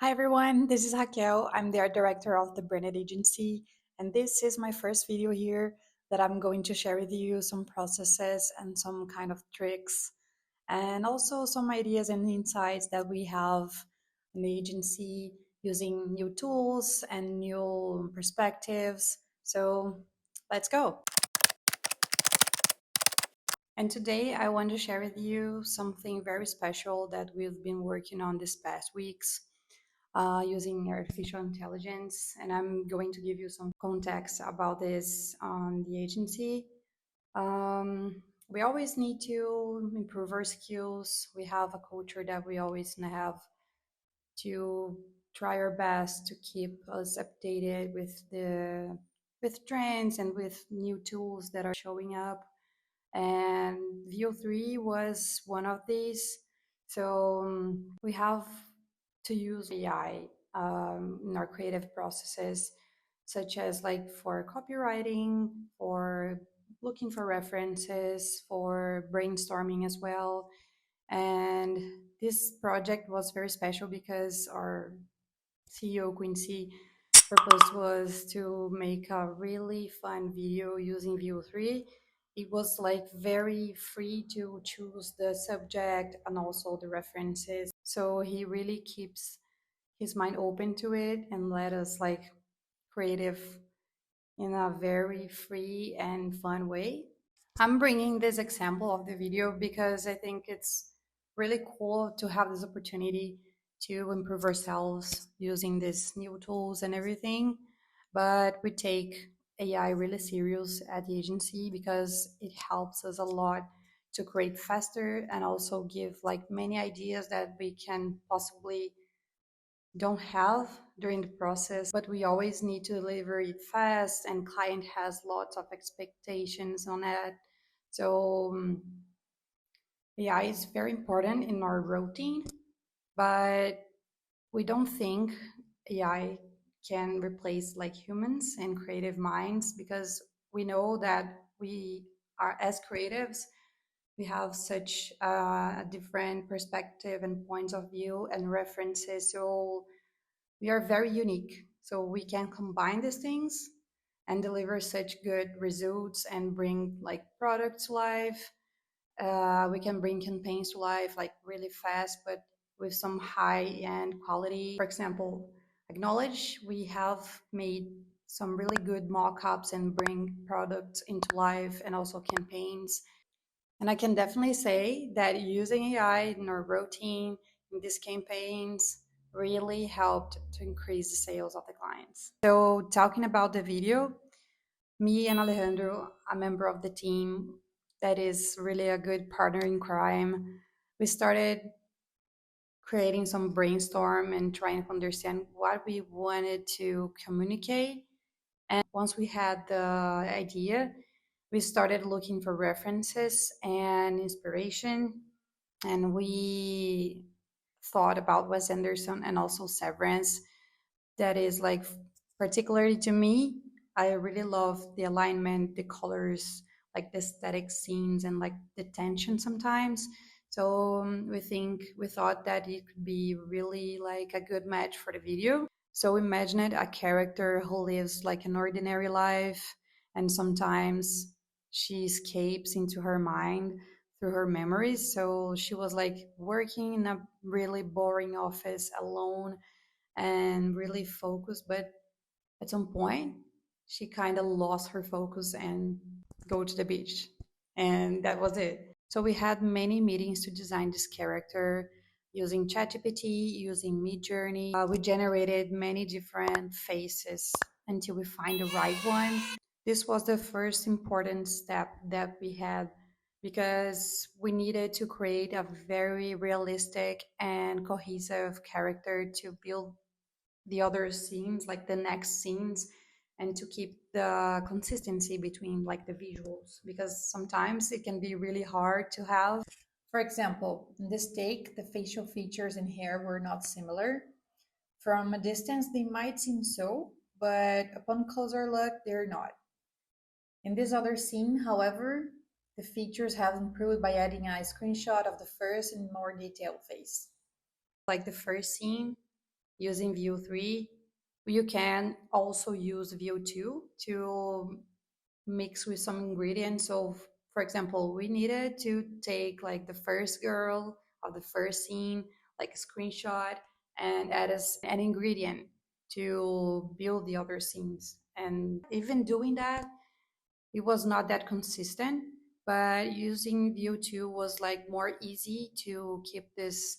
Hi everyone, this is Raquel. I'm the art director of the branded agency, and this is my first video here that I'm going to share with you some processes and some kind of tricks, and also some ideas and insights that we have in the agency using new tools and new perspectives. So let's go. And today I want to share with you something very special that we've been working on this past weeks using artificial intelligence. And I'm going to give you some context about this on the agency. We always need to improve our skills. We have a culture that we always have to try our best to keep us updated with trends and with new tools that are showing up, and VO3 was one of these. So we have to use AI in our creative processes, such as like for copywriting, for looking for references, for brainstorming as well. And this project was very special because our CEO Quincy purpose was to make a really fun video using View 3. It was like very free to choose the subject and also the references. So he really keeps his mind open to it and let us like creative in a very free and fun way. I'm bringing this example of the video because I think it's really cool to have this opportunity to improve ourselves using these new tools and everything. But we take AI really serious at the agency because it helps us a lot to create faster and also give like many ideas that we can possibly don't have during the process, but we always need to deliver it fast and client has lots of expectations on it. So AI is very important in our routine, but we don't think AI can replace like humans and creative minds, because we know that we are, as creatives, we have such a different perspective and points of view and references. So we are very unique. So we can combine these things and deliver such good results and bring like products to life. We can bring campaigns to life like really fast, but with some high end quality. For example, acknowledge we have made some really good mock-ups and bring products into life and also campaigns. And I can definitely say that using AI in our routine in these campaigns really helped to increase the sales of the clients. So, talking about the video, me and Alejandro, a member of the team that is really a good partner in crime, we started creating some brainstorm and trying to understand what we wanted to communicate. And once we had the idea, we started looking for references and inspiration. And we thought about Wes Anderson and also Severance. That is like, particularly to me, I really love the alignment, the colors, like the aesthetic scenes and like the tension sometimes. So we thought that it could be really like a good match for the video. So imagine it, a character who lives like an ordinary life, and sometimes she escapes into her mind through her memories. So she was like working in a really boring office alone and really focused, but at some point she kind of lost her focus and go to the beach, and that was it. So we had many meetings to design this character using ChatGPT, using Midjourney. We generated many different faces until we find the right one. This was the first important step that we had, because we needed to create a very realistic and cohesive character to build the other scenes, like the next scenes, and to keep the consistency between like the visuals, because sometimes it can be really hard to have. For example, in this take, the facial features and hair were not similar. From a distance, they might seem so, but upon closer look, they're not. In this other scene, however, the features have improved by adding a screenshot of the first and more detailed face. Like the first scene, using View 3. You can also use View 2 to mix with some ingredients. So, for example, we needed to take like the first girl of the first scene, like a screenshot, and add as an ingredient to build the other scenes. And even doing that, it was not that consistent, but using View 2 was like more easy to keep this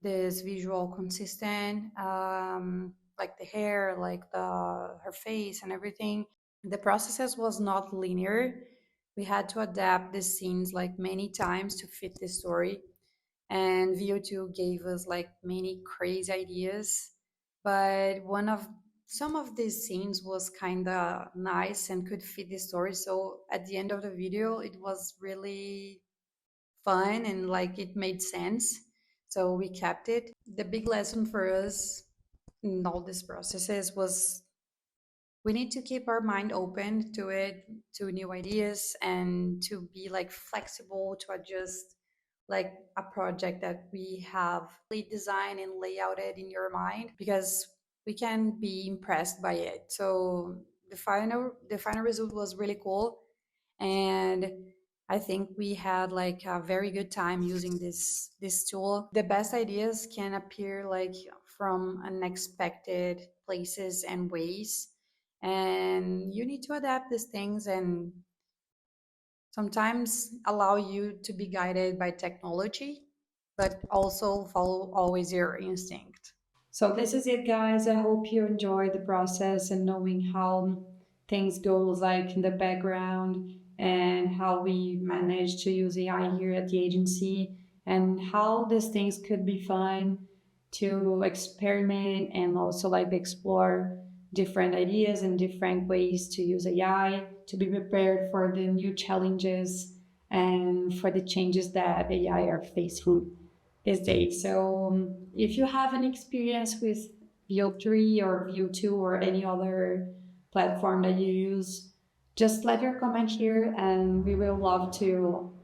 visual consistent, like the hair, like the her face and everything. The process was not linear. We had to adapt the scenes like many times to fit the story. And VO2 gave us like many crazy ideas. But one of some of these scenes was kind of nice and could fit the story. So at the end of the video, it was really fun and like it made sense. So we kept it. The big lesson for us in all these processes was we need to keep our mind open to it, to new ideas, and to be like flexible to adjust like a project that we have designed and layouted in your mind, because we can be impressed by it. So the final result was really cool, and I think we had like a very good time using this tool. The best ideas can appear like from unexpected places and ways, and you need to adapt these things and sometimes allow you to be guided by technology, but also follow always your instinct. So this is it, guys. I hope you enjoyed the process and knowing how things go like in the background and how we manage to use AI here at the agency and how these things could be fun to experiment and also like explore different ideas and different ways to use AI to be prepared for the new challenges and for the changes that AI are facing these days. So if you have an experience with View3 or View2 or any other platform that you use, just let your comment here and we will love to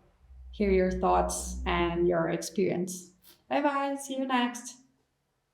hear your thoughts and your experience. Bye bye. See you next.